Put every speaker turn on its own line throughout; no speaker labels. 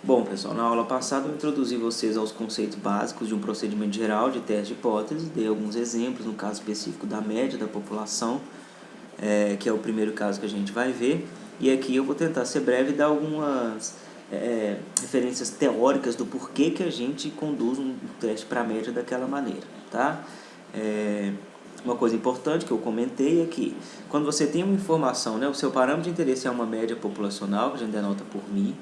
Bom, pessoal, na aula passada eu introduzi vocês aos conceitos básicos de um procedimento geral de teste de hipótese, dei alguns exemplos, no caso específico da média da população, que é o primeiro caso que a gente vai ver, e aqui eu vou tentar ser breve e dar algumas referências teóricas do porquê que a gente conduz um teste para a média daquela maneira, tá? Uma coisa importante que eu comentei é que quando você tem uma informação, né, o seu parâmetro de interesse é uma média populacional, que a gente denota por μ.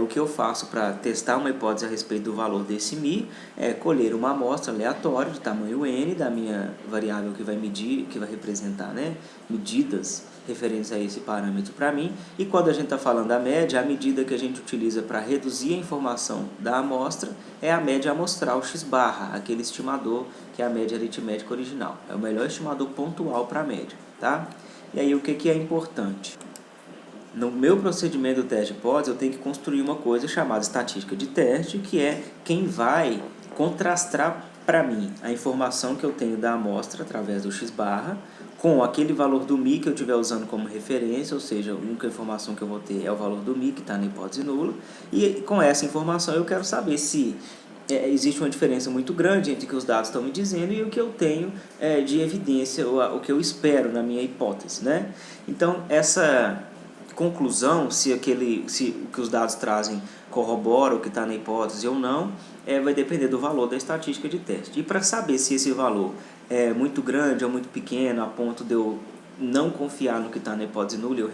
O que eu faço para testar uma hipótese a respeito do valor desse μ é colher uma amostra aleatória de tamanho n da minha variável que vai medir, que vai representar, né, medidas referentes a esse parâmetro para mim. E quando a gente está falando da média, a medida que a gente utiliza para reduzir a informação da amostra é a média amostral x-barra, aquele estimador que é a média aritmética original. É o melhor estimador pontual para a média, tá? E aí o que é importante? No meu procedimento do teste de hipótese, eu tenho que construir uma coisa chamada estatística de teste, que é quem vai contrastar para mim a informação que eu tenho da amostra através do x-barra com aquele valor do μ que eu estiver usando como referência, ou seja, a única informação que eu vou ter é o valor do μ que está na hipótese nula, e com essa informação eu quero saber se existe uma diferença muito grande entre o que os dados estão me dizendo e o que eu tenho de evidência, ou o que eu espero na minha hipótese, né? Então, essa conclusão, se o que os dados trazem corrobora o que está na hipótese ou não, vai depender do valor da estatística de teste. E para saber se esse valor é muito grande ou muito pequeno, a ponto de eu não confiar no que está na hipótese nula, eu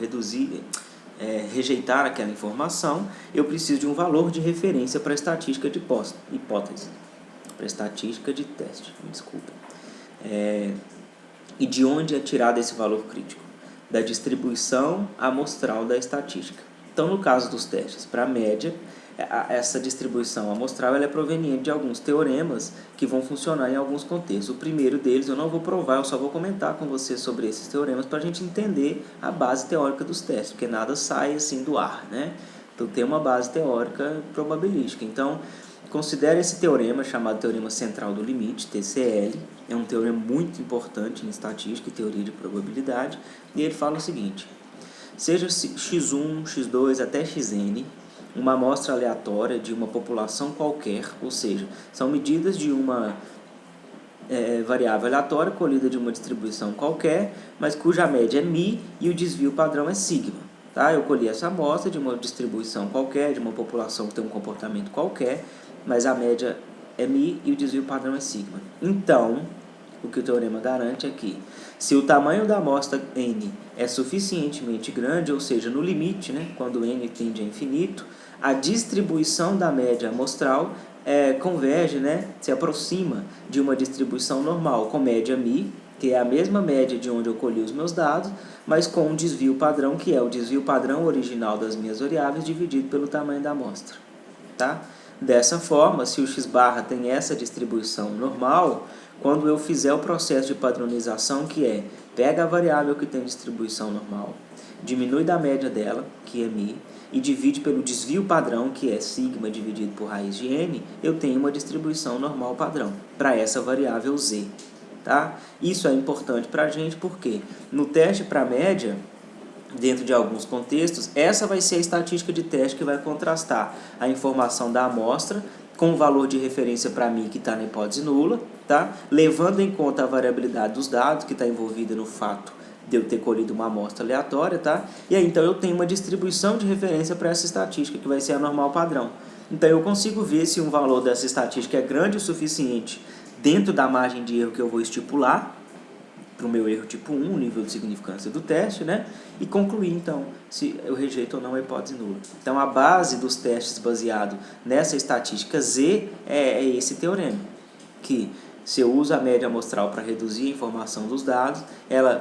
rejeitar aquela informação, eu preciso de um valor de referência para a estatística de hipótese, para a estatística de teste, me desculpa. E de onde é tirado esse valor crítico? Da distribuição amostral da estatística. Então, no caso dos testes para a média, essa distribuição amostral ela é proveniente de alguns teoremas que vão funcionar em alguns contextos. O primeiro deles eu não vou provar, eu só vou comentar com você sobre esses teoremas para a gente entender a base teórica dos testes, porque nada sai assim do ar, né? Então, tem uma base teórica probabilística. Então, considere esse teorema chamado Teorema Central do Limite, TCL. É um teorema muito importante em estatística e teoria de probabilidade. E ele fala o seguinte: seja x1, x2 até xn, uma amostra aleatória de uma população qualquer, ou seja, são medidas de uma variável aleatória colhida de uma distribuição qualquer, mas cuja média é μ e o desvio padrão é sigma. Tá? Eu colhi essa amostra de uma distribuição qualquer, de uma população que tem um comportamento qualquer, mas a média é μ e o desvio padrão é sigma. Então, o que o teorema garante é que, se o tamanho da amostra n é suficientemente grande, ou seja, no limite, né, quando n tende a infinito, a distribuição da média amostral converge, né, se aproxima de uma distribuição normal, com média μ, que é a mesma média de onde eu colhi os meus dados, mas com um desvio padrão, que é o desvio padrão original das minhas variáveis, dividido pelo tamanho da amostra. Tá? Dessa forma, se o x-barra tem essa distribuição normal, quando eu fizer o processo de padronização, que pega a variável que tem distribuição normal, diminui da média dela, que é μ, e divide pelo desvio padrão, que é sigma dividido por raiz de n, eu tenho uma distribuição normal padrão para essa variável z. Tá? Isso é importante para a gente porque no teste para média, dentro de alguns contextos, essa vai ser a estatística de teste que vai contrastar a informação da amostra com o valor de referência para mim que está na hipótese nula, tá? Levando em conta a variabilidade dos dados que está envolvida no fato de eu ter colhido uma amostra aleatória, tá? E aí, então, eu tenho uma distribuição de referência para essa estatística, que vai ser a normal padrão. Então, eu consigo ver se um valor dessa estatística é grande o suficiente dentro da margem de erro que eu vou estipular, para o meu erro tipo 1, o nível de significância do teste, né? E concluir, então, se eu rejeito ou não a hipótese nula. Então, a base dos testes baseado nessa estatística Z é esse teorema, que se eu uso a média amostral para reduzir a informação dos dados,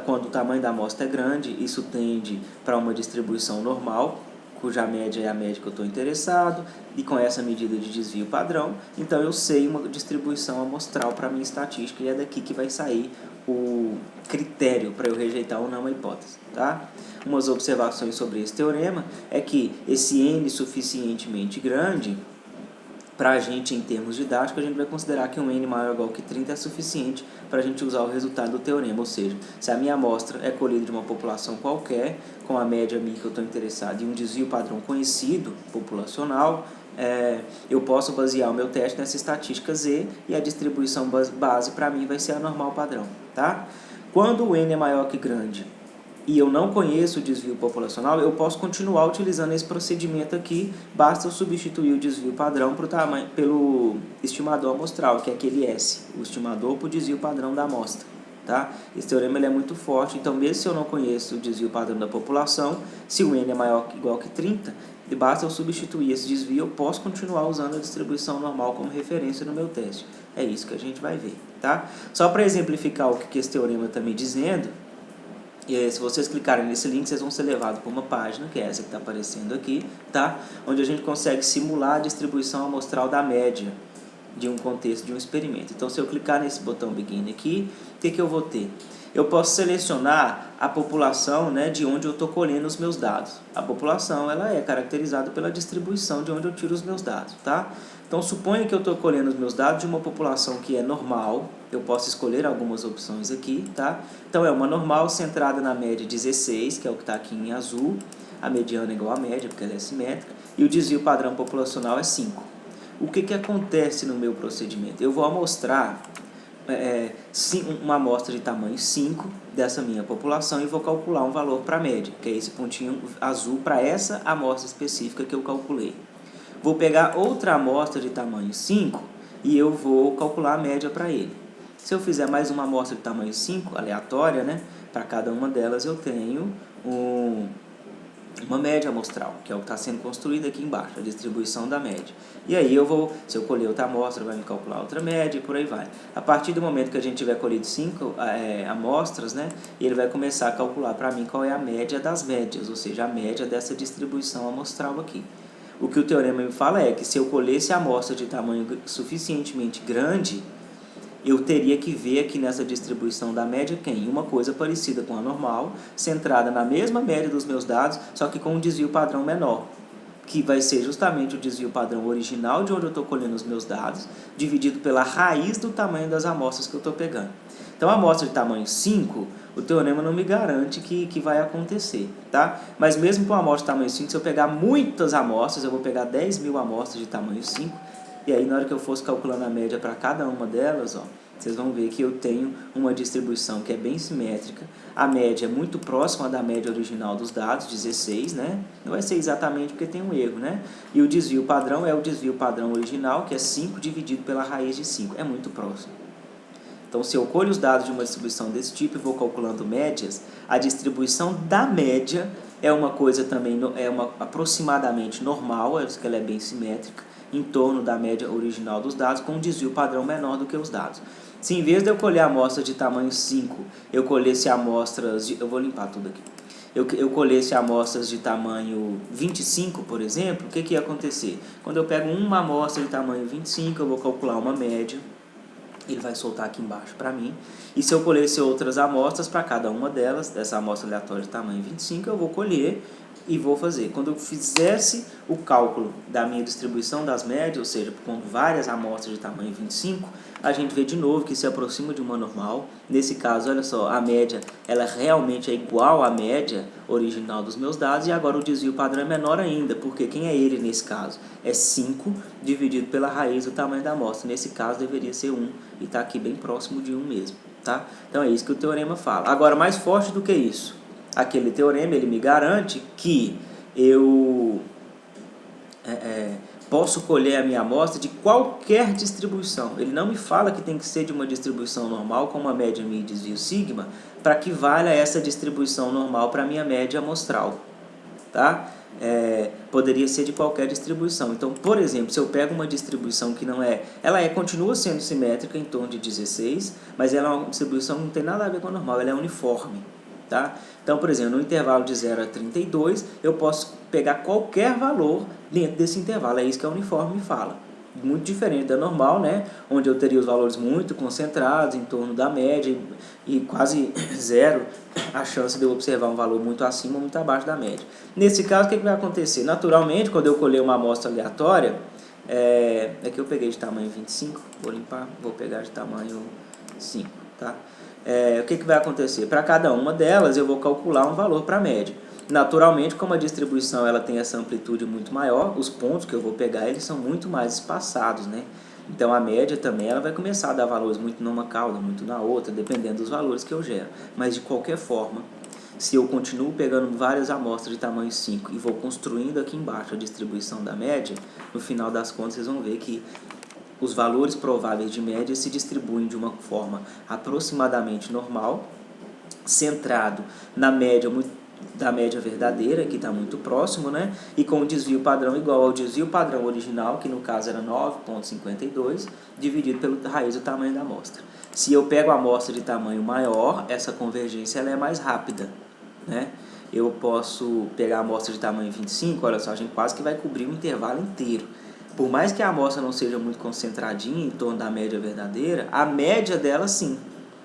quando o tamanho da amostra é grande, isso tende para uma distribuição normal, cuja média é a média que eu estou interessado, e com essa medida de desvio padrão, então eu sei uma distribuição amostral para a minha estatística, e é daqui que vai sair o critério para eu rejeitar ou não a hipótese. Tá? Umas observações sobre esse teorema é que esse n suficientemente grande, para a gente, em termos didáticos, a gente vai considerar que um n maior ou igual que 30 é suficiente para a gente usar o resultado do teorema, ou seja, se a minha amostra é colhida de uma população qualquer, com a média μ que eu estou interessado e um desvio padrão conhecido, populacional, eu posso basear o meu teste nessa estatística Z e a distribuição base para mim vai ser a normal padrão, tá? Quando o N é maior que grande e eu não conheço o desvio populacional, eu posso continuar utilizando esse procedimento aqui, basta eu substituir o desvio padrão pelo estimador amostral, que é aquele S, o estimador por desvio padrão da amostra. Tá? Esse teorema ele é muito forte, então mesmo se eu não conheço o desvio padrão da população, se o N é maior ou igual que 30, basta eu substituir esse desvio, eu posso continuar usando a distribuição normal como referência no meu teste. É isso que a gente vai ver. Tá? Só para exemplificar o que esse teorema está me dizendo, se vocês clicarem nesse link, vocês vão ser levados para uma página, que é essa que está aparecendo aqui, tá? Onde a gente consegue simular a distribuição amostral da média de um contexto de um experimento. Então, se eu clicar nesse botão Begin aqui, o que eu vou ter? Eu posso selecionar a população, né, de onde eu estou colhendo os meus dados. A população ela é caracterizada pela distribuição de onde eu tiro os meus dados. Tá? Então, suponha que eu estou colhendo os meus dados de uma população que é normal. Eu posso escolher algumas opções aqui. Tá? Então, é uma normal centrada na média 16, que é o que está aqui em azul. A mediana é igual à média, porque ela é simétrica. E o desvio padrão populacional é 5. O que acontece no meu procedimento? Eu vou amostrar uma amostra de tamanho 5 dessa minha população e vou calcular um valor para a média, que é esse pontinho azul para essa amostra específica que eu calculei. Vou pegar outra amostra de tamanho 5 e eu vou calcular a média para ele. Se eu fizer mais uma amostra de tamanho 5, aleatória, né, para cada uma delas eu tenho uma média amostral, que é o que está sendo construído aqui embaixo, a distribuição da média. E aí se eu colher outra amostra, vai me calcular outra média e por aí vai. A partir do momento que a gente tiver colhido 5 amostras, né, ele vai começar a calcular para mim qual é a média das médias, ou seja, a média dessa distribuição amostral aqui. O que o teorema me fala é que se eu colhesse a amostra de tamanho suficientemente grande, eu teria que ver aqui nessa distribuição da média uma coisa parecida com a normal, centrada na mesma média dos meus dados, só que com um desvio padrão menor, que vai ser justamente o desvio padrão original de onde eu estou colhendo os meus dados, dividido pela raiz do tamanho das amostras que eu estou pegando. Então, a amostra de tamanho 5, o teorema não me garante que vai acontecer, tá? Mas mesmo com a amostra de tamanho 5, se eu pegar muitas amostras, eu vou pegar 10.000 amostras de tamanho 5, e aí, na hora que eu fosse calculando a média para cada uma delas, ó, vocês vão ver que eu tenho uma distribuição que é bem simétrica. A média é muito próxima da média original dos dados, 16, né? Não vai ser exatamente porque tem um erro, né? E o desvio padrão é o desvio padrão original, que é 5 dividido pela raiz de 5. É muito próximo. Então, se eu colho os dados de uma distribuição desse tipo e vou calculando médias, a distribuição da média é uma coisa também, aproximadamente normal, que ela é bem simétrica, em torno da média original dos dados, com um desvio padrão menor do que os dados. Se em vez de eu colher amostras de tamanho 5, eu colhesse amostras eu vou limpar tudo aqui. Eu colhesse amostras de tamanho 25, por exemplo, o que ia acontecer? Quando eu pego uma amostra de tamanho 25, eu vou calcular uma média. Ele vai soltar aqui embaixo para mim. E se eu colhesse outras amostras para cada uma delas, dessa amostra aleatória de tamanho 25, eu vou colher e vou fazer. Quando eu fizesse o cálculo da minha distribuição das médias, ou seja, com várias amostras de tamanho 25, a gente vê de novo que se aproxima de uma normal. Nesse caso, olha só, a média ela realmente é igual à média original dos meus dados, e agora o desvio padrão é menor ainda, porque quem é ele nesse caso? É 5 dividido pela raiz do tamanho da amostra. Nesse caso deveria ser 1, e está aqui bem próximo de 1 mesmo. Tá? Então é isso que o teorema fala. Agora, mais forte do que isso, aquele teorema ele me garante que eu posso colher a minha amostra de qualquer distribuição. Ele não me fala que tem que ser de uma distribuição normal com uma média μ e desvio sigma para que valha essa distribuição normal para a minha média amostral. Tá? Poderia ser de qualquer distribuição. Então, por exemplo, se eu pego uma distribuição que não continua sendo simétrica em torno de 16, mas ela é uma distribuição que não tem nada a ver com a normal, ela é uniforme. Tá? Então, por exemplo, no intervalo de 0 a 32, eu posso pegar qualquer valor dentro desse intervalo. É isso que a uniforme fala. Muito diferente da normal, né? Onde eu teria os valores muito concentrados em torno da média e quase zero a chance de eu observar um valor muito acima ou muito abaixo da média. Nesse caso, o que vai acontecer? Naturalmente, quando eu colher uma amostra aleatória, aqui eu peguei de tamanho 25, vou limpar, vou pegar de tamanho 5, tá? O que vai acontecer? Para cada uma delas, eu vou calcular um valor para a média. Naturalmente, como a distribuição ela tem essa amplitude muito maior, os pontos que eu vou pegar eles são muito mais espaçados, né? Então a média também ela vai começar a dar valores muito numa cauda, muito na outra, dependendo dos valores que eu gero. Mas de qualquer forma, se eu continuo pegando várias amostras de tamanho 5 e vou construindo aqui embaixo a distribuição da média, no final das contas vocês vão ver que os valores prováveis de média se distribuem de uma forma aproximadamente normal, centrado na média da média verdadeira, que está muito próximo, né? E com o desvio padrão igual ao desvio padrão original, que no caso era 9,52, dividido pela raiz do tamanho da amostra. Se eu pego a amostra de tamanho maior, essa convergência ela é mais rápida, né? Eu posso pegar a amostra de tamanho 25, olha só, a gente quase que vai cobrir o intervalo inteiro. Por mais que a amostra não seja muito concentradinha em torno da média verdadeira, a média dela sim.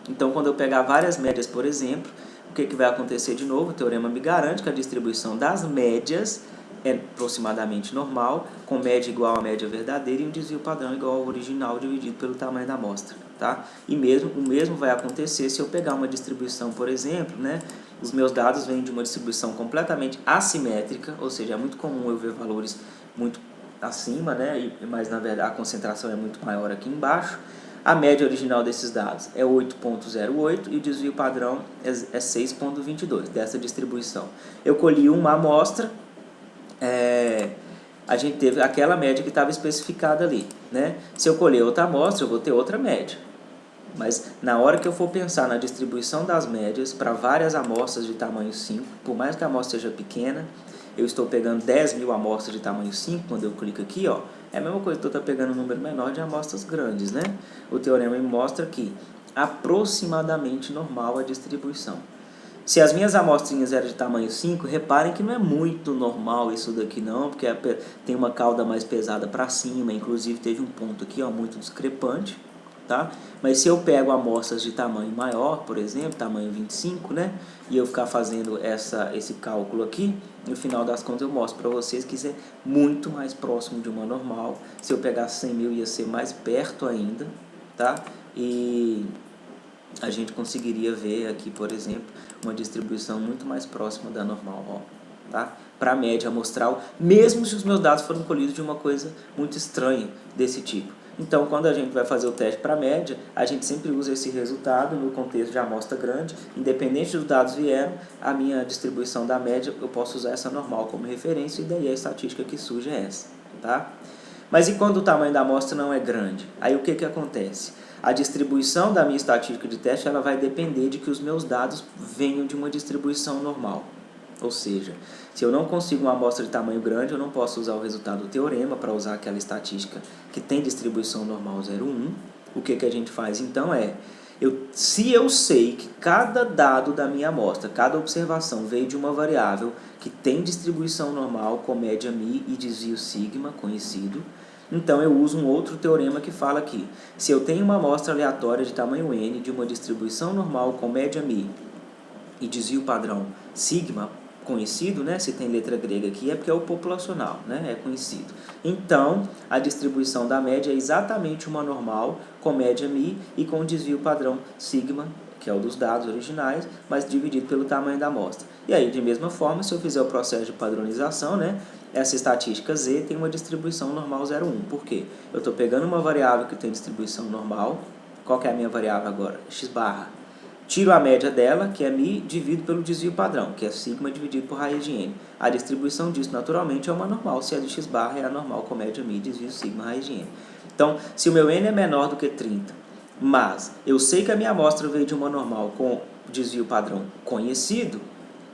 Então, quando eu pegar várias médias, por exemplo, o que vai acontecer de novo? O teorema me garante que a distribuição das médias é aproximadamente normal, com média igual à média verdadeira e um desvio padrão igual ao original dividido pelo tamanho da amostra. Tá? E o mesmo vai acontecer se eu pegar uma distribuição, por exemplo, né? Os meus dados vêm de uma distribuição completamente assimétrica, ou seja, é muito comum eu ver valores muito acima, né? Mas na verdade a concentração é muito maior aqui embaixo. A média original desses dados é 8,08 e o desvio padrão é 6,22 dessa distribuição. Eu colhi uma amostra, a gente teve aquela média que estava especificada ali, né? Se eu colher outra amostra, eu vou ter outra média. Mas na hora que eu for pensar na distribuição das médias para várias amostras de tamanho 5, por mais que a amostra seja pequena, eu estou pegando 10.000 amostras de tamanho 5, quando eu clico aqui, ó, é a mesma coisa que eu estou pegando um número menor de amostras grandes, né? O teorema me mostra que aproximadamente normal a distribuição. Se as minhas amostrinhas eram de tamanho 5, reparem que não é muito normal isso daqui não, porque tem uma cauda mais pesada para cima, inclusive teve um ponto aqui, ó, muito discrepante. Tá? Mas se eu pego amostras de tamanho maior, por exemplo, tamanho 25, né? E eu ficar fazendo esse cálculo aqui, no final das contas eu mostro para vocês que isso é muito mais próximo de uma normal. Se eu pegar 100.000 ia ser mais perto ainda, tá? E a gente conseguiria ver aqui, por exemplo, uma distribuição muito mais próxima da normal, ó, tá? Para a média amostral, mesmo se os meus dados foram colhidos de uma coisa muito estranha desse tipo. Então, quando a gente vai fazer o teste para a média, a gente sempre usa esse resultado no contexto de amostra grande. Independente dos dados vieram, a minha distribuição da média, eu posso usar essa normal como referência e daí a estatística que surge é essa. Tá? Mas e quando o tamanho da amostra não é grande? Aí o que acontece? A distribuição da minha estatística de teste ela vai depender de que os meus dados venham de uma distribuição normal. Ou seja, se eu não consigo uma amostra de tamanho grande, eu não posso usar o resultado do teorema para usar aquela estatística que tem distribuição normal 0,1. O que a gente faz então é, se eu sei que cada dado da minha amostra, cada observação veio de uma variável que tem distribuição normal com média μ e desvio sigma conhecido, então eu uso um outro teorema que fala que se eu tenho uma amostra aleatória de tamanho n de uma distribuição normal com média μ e desvio padrão sigma conhecido, né? Se tem letra grega aqui é porque é o populacional, né? É conhecido. Então, a distribuição da média é exatamente uma normal com média μ e com desvio padrão sigma, que é o dos dados originais, mas dividido pelo tamanho da amostra. E aí, de mesma forma, se eu fizer o processo de padronização, né? Essa estatística Z tem uma distribuição normal 0,1. Por quê? Eu estou pegando uma variável que tem distribuição normal. Qual que é a minha variável agora? X barra. Tiro a média dela, que é μ, divido pelo desvio padrão, que é sigma dividido por raiz de n. A distribuição disso, naturalmente, é uma normal, se a de x barra é a normal com média μ, desvio sigma, raiz de n. Então, se o meu n é menor do que 30, mas eu sei que a minha amostra veio de uma normal com desvio padrão conhecido,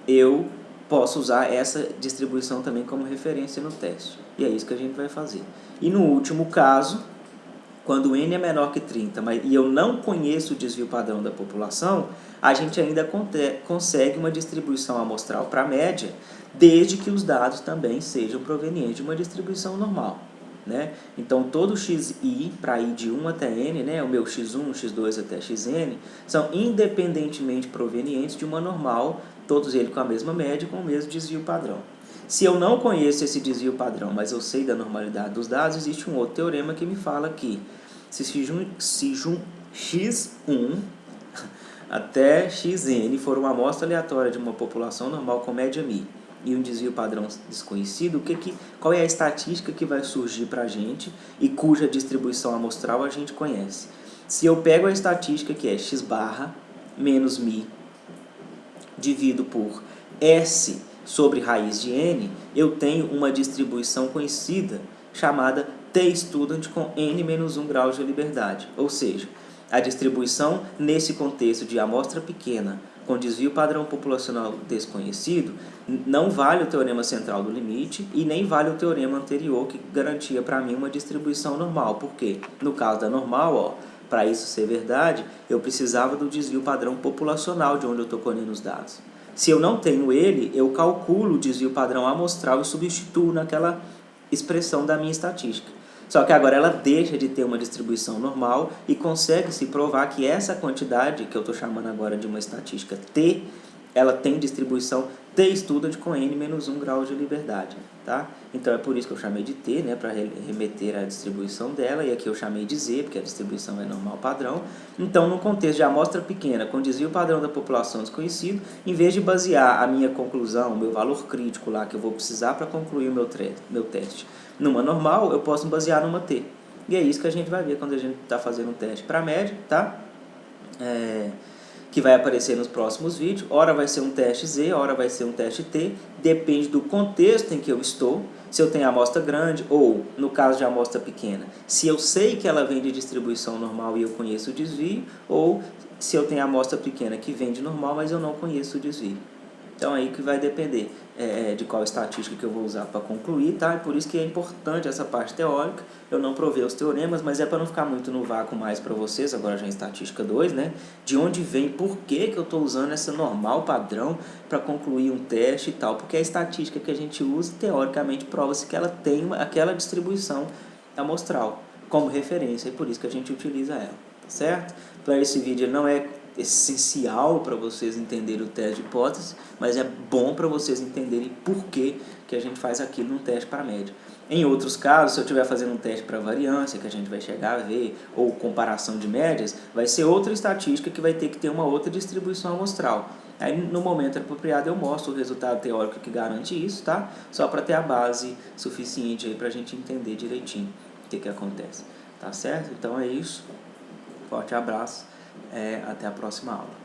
eu posso usar essa distribuição também como referência no teste. E é isso que a gente vai fazer. E no último caso, quando n é menor que 30 e eu não conheço o desvio padrão da população, a gente ainda consegue uma distribuição amostral para a média, desde que os dados também sejam provenientes de uma distribuição normal. Né? Então, todo xi, para ir de 1 até n, né, o meu x1, x2 até xn, são independentemente provenientes de uma normal, todos eles com a mesma média e com o mesmo desvio padrão. Se eu não conheço esse desvio padrão, mas eu sei da normalidade dos dados, existe um outro teorema que me fala que se x1 até xn for uma amostra aleatória de uma população normal com média μ, e um desvio padrão desconhecido, qual é a estatística que vai surgir para a gente e cuja distribuição amostral a gente conhece. Se eu pego a estatística que é x barra menos mi divido por S sobre raiz de N, eu tenho uma distribuição conhecida chamada T-student com N menos 1 graus de liberdade. Ou seja, a distribuição nesse contexto de amostra pequena com desvio padrão populacional desconhecido não vale o teorema central do limite e nem vale o teorema anterior que garantia para mim uma distribuição normal. Por quê? No caso da normal, para isso ser verdade, eu precisava do desvio padrão populacional de onde eu estou colhendo os dados. Se eu não tenho ele, eu calculo o desvio padrão amostral e substituo naquela expressão da minha estatística. Só que agora ela deixa de ter uma distribuição normal e consegue se provar que essa quantidade, que eu estou chamando agora de uma estatística T, ela tem distribuição T-student com N menos 1 grau de liberdade. Tá? Então é por isso que eu chamei de T, né, para remeter à distribuição dela, e aqui eu chamei de Z, porque a distribuição é normal padrão. Então, no contexto de amostra pequena, com desvio padrão da população desconhecido, em vez de basear a minha conclusão, o meu valor crítico lá que eu vou precisar para concluir o meu teste numa normal, eu posso basear numa T. E é isso que a gente vai ver quando a gente está fazendo um teste para média, tá? Que vai aparecer nos próximos vídeos. Ora vai ser um teste Z, ora vai ser um teste T, depende do contexto em que eu estou, se eu tenho amostra grande ou, no caso de amostra pequena, se eu sei que ela vem de distribuição normal e eu conheço o desvio, ou se eu tenho amostra pequena que vem de normal, mas eu não conheço o desvio. Então aí que vai depender de qual estatística que eu vou usar para concluir, tá? E por isso que é importante essa parte teórica. Eu não provei os teoremas, mas é para não ficar muito no vácuo mais para vocês, agora já em estatística 2, né? De onde vem, por que eu estou usando essa normal padrão para concluir um teste e tal. Porque a estatística que a gente usa, teoricamente, prova-se que ela tem aquela distribuição amostral como referência, e por isso que a gente utiliza ela, tá certo? Para esse vídeo ele não é essencial para vocês entenderem o teste de hipótese, mas é bom para vocês entenderem por que a gente faz aquilo no teste para média. Em outros casos, se eu estiver fazendo um teste para variância, que a gente vai chegar a ver, ou comparação de médias, vai ser outra estatística que vai ter que ter uma outra distribuição amostral. Aí, no momento apropriado, eu mostro o resultado teórico que garante isso, tá? Só para ter a base suficiente aí para a gente entender direitinho o que acontece. Tá certo? Então é isso. Forte abraço. Até a próxima aula.